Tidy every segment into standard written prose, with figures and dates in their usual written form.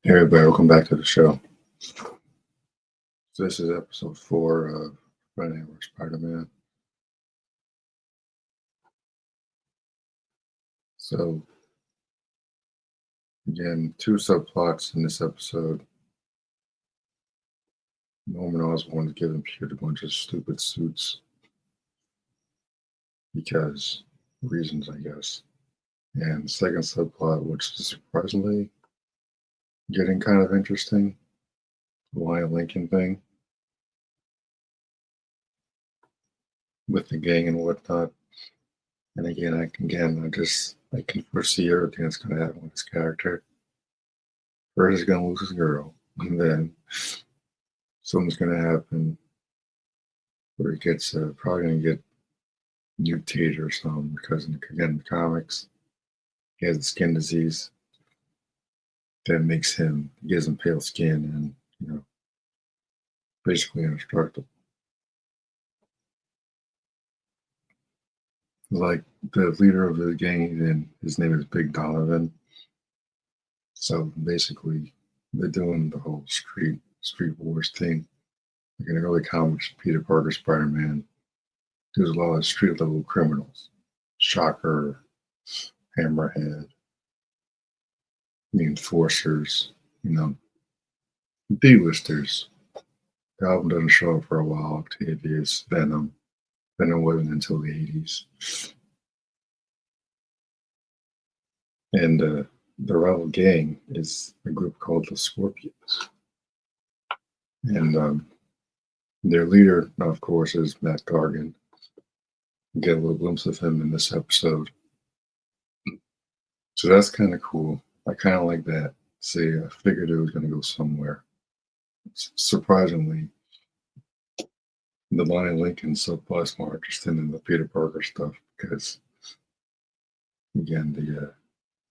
Hey everybody, welcome back to the show. So this is episode 4 of Running with Spider-Man. So again, two subplots in this episode. Norman Osborn is giving Peter a bunch of stupid suits because reasons, I guess. And the second subplot, which is surprisingly getting kind of interesting, the Lion Lincoln thing with the gang and whatnot. And again, I can foresee everything that's going to happen with this character. First, he's going to lose his girl, and then something's going to happen where he gets probably going to get mutated or something because, again, in the comics, he has a skin disease that gives him pale skin and, basically indestructible. Like the leader of the gang, then his name is Big Donovan. So basically, they're doing the whole street wars thing. Like in the early comics, Peter Parker, Spider-Man, there's a lot of street level criminals. Shocker, Hammerhead, the enforcers, D-listers. The album doesn't show up for a while. Octavius, Venom. Venom wasn't until the 80s. And the rival gang is a group called the Scorpions. And their leader, of course, is Matt Gargan. We get a little glimpse of him in this episode. So that's kind of cool. I kind of like that. See, I figured it was going to go somewhere. Surprisingly, the Lion Lincoln subplot's more interesting than the Peter Parker stuff because, again,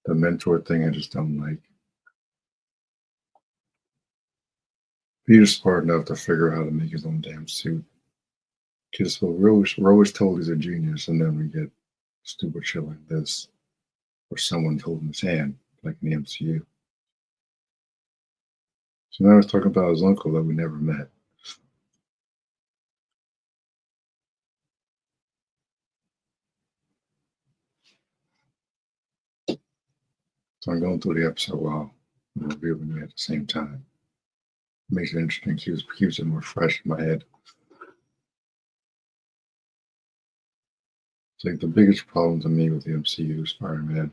the mentor thing I just don't like. Peter's smart enough to figure out how to make his own damn suit. Because we're always told he's a genius, and then we get stupid shit like this, or someone holding his hand, like in the MCU. So now he's talking about his uncle that we never met. So I'm going through the episode while reviewing it at the same time. It makes it interesting, keeps it more fresh in my head. It's like the biggest problem to me with the MCU Spider-Man.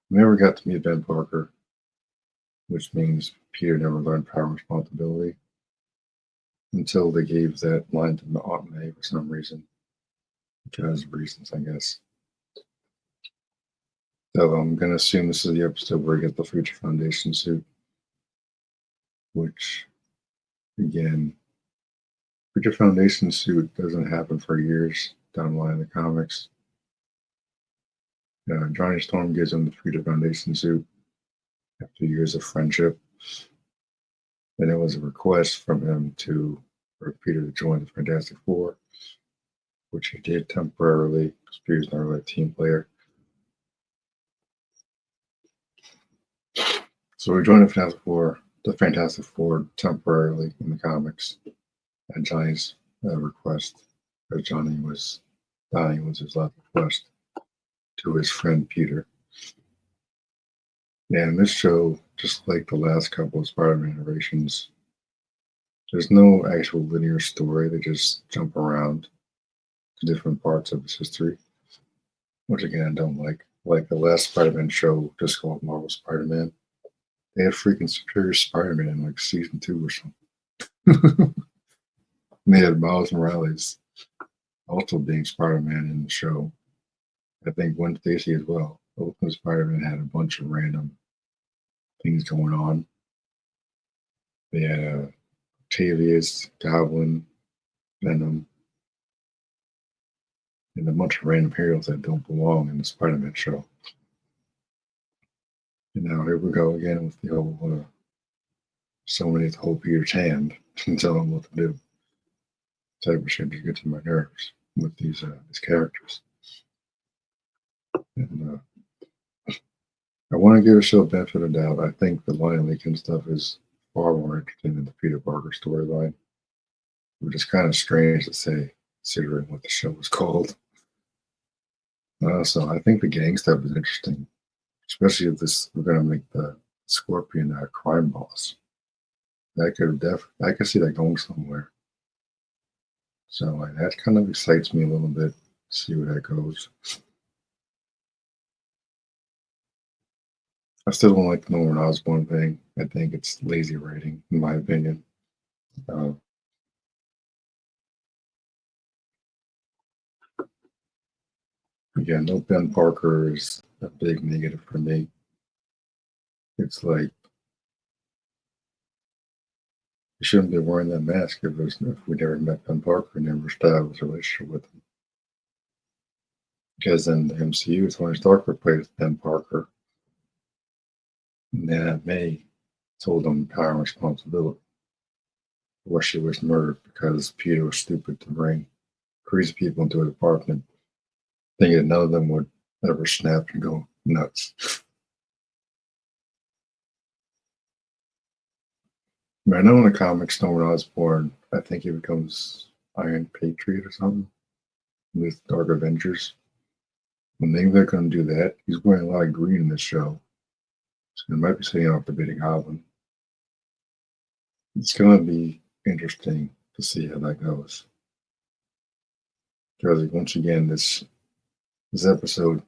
We never got to meet Ben Parker, which means Peter never learned power and responsibility until they gave that line to Aunt May for some reason. Because of reasons, I guess. So I'm going to assume this is the episode where he gets the Future Foundation suit, which, again, Future Foundation suit doesn't happen for years down the line in the comics. Johnny Storm gives him the Future Foundation suit after years of friendship. Then it was a request from him for Peter to join the Fantastic Four, which he did temporarily because Peter's not really a team player. So we joined the Fantastic Four temporarily in the comics at Johnny's request, because Donnie was his last request to his friend Peter. And this show, just like the last couple of Spider-Man iterations, there's no actual linear story. They just jump around to different parts of his history, which again I don't like. Like the last Spider-Man show, just called Marvel Spider-Man, they had freaking Superior Spider-Man in like season 2 or something. And they had Miles Morales also being Spider-Man in the show. I think Gwen Stacy as well. Ultimate Spider-Man had a bunch of random things going on. They had Octavius, Goblin, Venom, and a bunch of random heroes that don't belong in the Spider-Man show. And now here we go again with the whole somebody to hold Peter's hand and tell him what to do. Type of shit just gets on my nerves with these characters. And I want to give a show a benefit of the doubt. I think the Lion Lincoln stuff is far more interesting than the Peter Parker storyline, which is kind of strange to say, considering what the show was called. So I think the gang stuff is interesting, especially if this we're gonna make the Scorpion a crime boss. I could see that going somewhere. So like, that kind of excites me a little bit. See where that goes. I still don't like the Norman Osborn thing. I think it's lazy writing, in my opinion. Uh, Again, no Ben Parker is a big negative for me. It's like you shouldn't be wearing that mask if we never met Ben Parker and never established a relationship with him. Because in the MCU, Tony Stark replaced Ben Parker, and then Aunt May told him power and responsibility. Where she was murdered because Peter was stupid to bring crazy people into his apartment, thinking none of them would ever snap and go nuts. I know in the comics, Norman Osborn, I think he becomes Iron Patriot or something with Dark Avengers. When they're going to do that, he's wearing a lot of green in this show. So it might be setting off the Big Goblin. It's going to be interesting to see how that goes. Because once again, this episode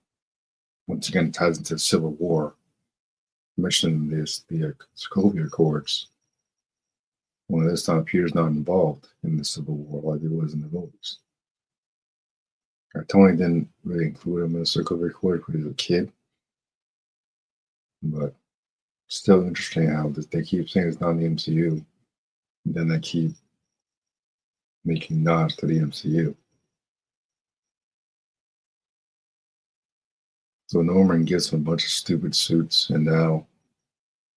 once again ties into the Civil War, mentioning the Sokovia Accords. When this time Peter's not involved in the Civil War like he was in the movies. Tony didn't really include him in the Sokovia Accord because he was a kid, but still interesting how they keep saying it's not in the MCU, and then they keep making nods to the MCU. So Norman gives him a bunch of stupid suits, and now,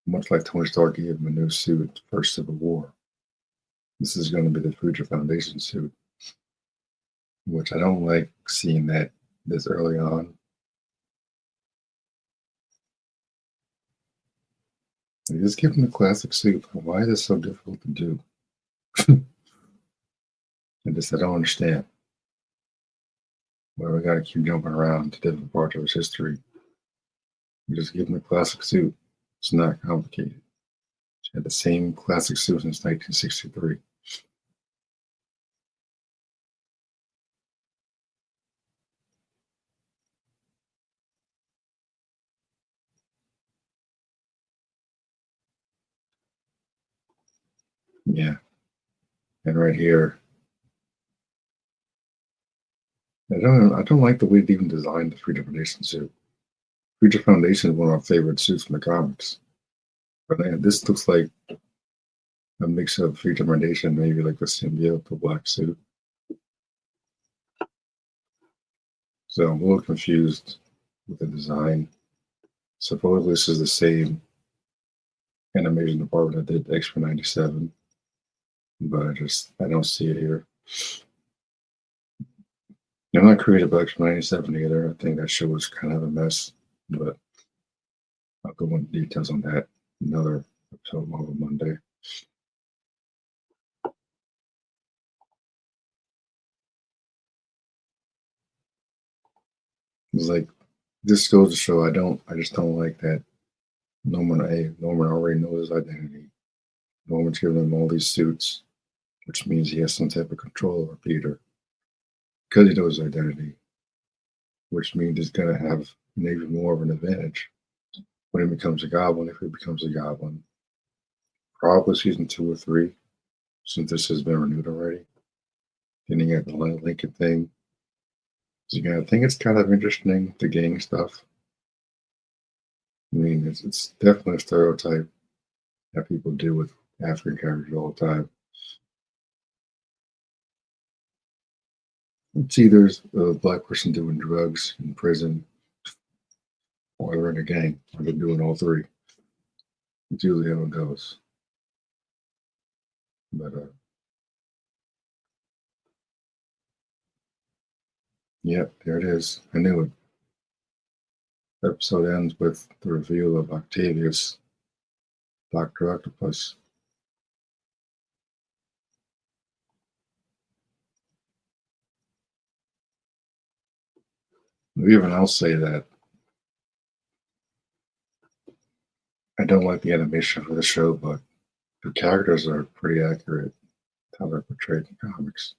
much like Tony Stark gave him a new suit for Civil War, this is going to be the Future Foundation suit, which I don't like seeing that this early on. Like, just give him a classic suit. Why is it so difficult to do? I don't understand. Why we got to keep jumping around to different parts of his history. You just give him a classic suit. It's not complicated. He had the same classic suit since 1963. Yeah, and right here, I don't like the way they even designed the Future Foundation suit. Future Foundation is one of my favorite suits from the comics. But man, this looks like a mix of Future Foundation, maybe like the symbiote, the black suit. So I'm a little confused with the design. Supposedly this is the same animation department that did X-Men 97, but I don't see it here. I'm not creative about X-Men 97 either. I think that show was kind of a mess, but I'll go into details on that another episode on Monday. It's like this goes to show I just don't like that Norman already knows his identity. Norman's giving him all these suits, which means he has some type of control over Peter because he knows his identity, which means he's gonna have maybe more of an advantage when he becomes a goblin, if he becomes a goblin. Probably season 2 or 3, since this has been renewed already. Then you got the Lincoln thing. So again, I think it's kind of interesting, the gang stuff. I mean, it's definitely a stereotype that people do with African characters all the time. It's either a black person doing drugs in prison or they're in a gang, or they're doing all three. It's usually how it goes. But yeah, there it is. I knew it. Episode ends with the reveal of Octavius, Dr. Octopus. Even I'll say that I don't like the animation for the show, but the characters are pretty accurate how they're portrayed in comics.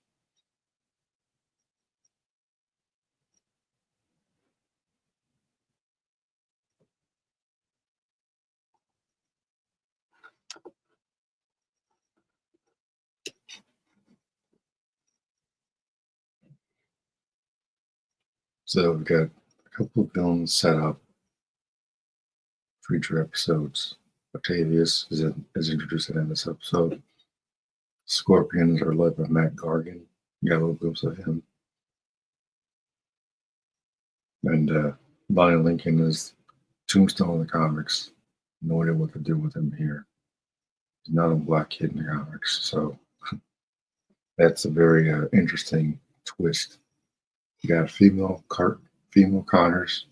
So we've got a couple of villains set up for future episodes. Octavius is introduced in this episode. Scorpions are led by Matt Gargan. You got a little glimpse of him. And Bonnie Lincoln is Tombstone in the comics. No idea what to do with him here. He's not a black kid in the comics, so that's a very interesting twist. You got female Connors,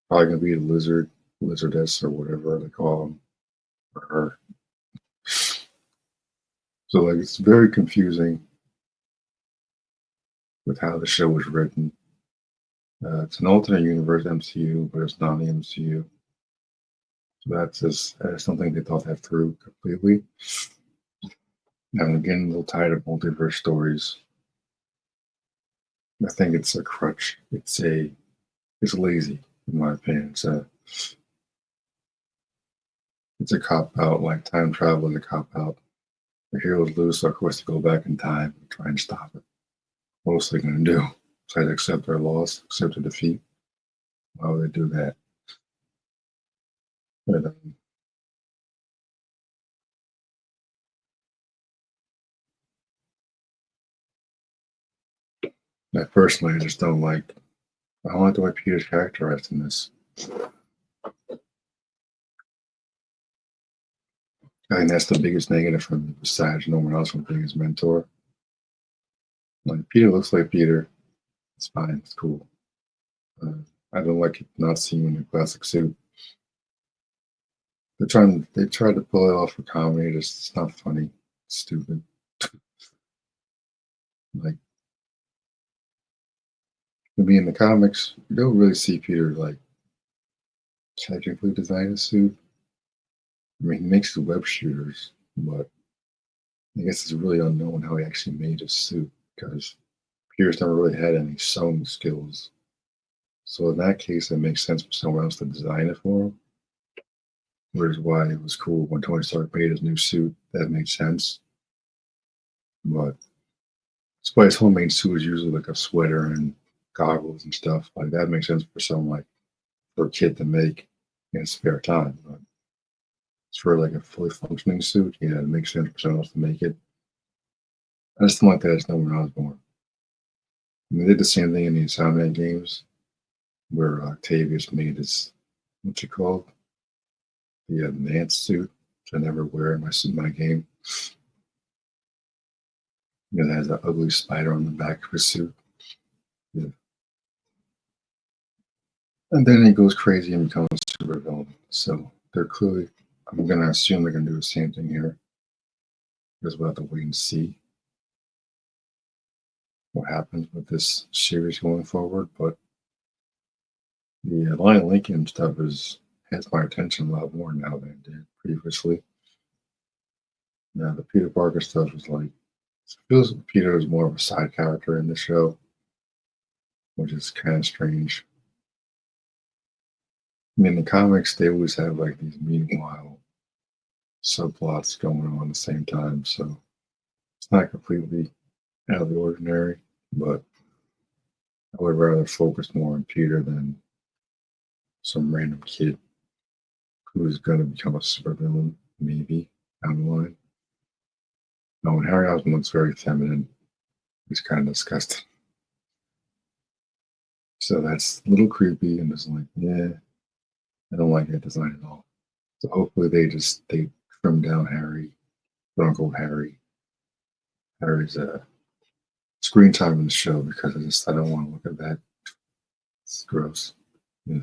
probably gonna be the lizardess, or whatever they call them, or her. So like it's very confusing with how the show was written. It's an alternate universe MCU, but it's not the MCU. So that's something they thought that through completely. And again, they'll tie to multiverse stories. I think it's a crutch. It's lazy, in my opinion. It's a cop out. Like time travel is a cop out. The heroes lose, so of course they go back in time and try and stop it. What else are they going to do? Besides accept their loss, accept a defeat? Why would they do that? But, I personally just don't like. I don't like the way Peter's characterized in this. I think that's the biggest negative for me, besides Norman Osborn being his mentor. Like Peter looks like Peter. It's fine. It's cool. I don't like not seeing him in a classic suit. They tried to pull it off for comedy. It's not funny. It's stupid. Like, I mean, in the comics, you don't really see Peter like technically design a suit. I mean, he makes the web shooters, but I guess it's really unknown how he actually made his suit because Peter's never really had any sewing skills. So in that case, it makes sense for someone else to design it for him. Whereas why it was cool when Tony Stark made his new suit, that made sense. But that's why his homemade suit is usually like a sweater and goggles and stuff. Like that makes sense for someone like for a kid to make in his spare time. But it's for like a fully functioning suit, yeah, it makes sense for someone else to make it. I just don't like that as Norman Osborn. And they did the same thing in the Insomniac games, where Octavius made his what's it called? The Nance suit, which I never wear in my game. It has an ugly spider on the back of his suit. Yeah. And then he goes crazy and becomes a super villain. So they're clearly, I'm going to assume they're going to do the same thing here. Because we'll have to wait and see what happens with this series going forward. But the Lion Lincoln stuff has my attention a lot more now than it did previously. Now the Peter Parker stuff is like, it feels like Peter is more of a side character in the show, which is kind of strange. I mean, in the comics, they always have like these meanwhile subplots going on at the same time, so it's not completely out of the ordinary. But I would rather focus more on Peter than some random kid who's going to become a supervillain, maybe down the line. No, and Harry Osborn looks very feminine. He's kind of disgusting. So that's a little creepy and just like, yeah, I don't like that design at all. So hopefully they trim down Harry, quote unquote Harry's screen time in the show because I don't want to look at that. It's gross. Yeah.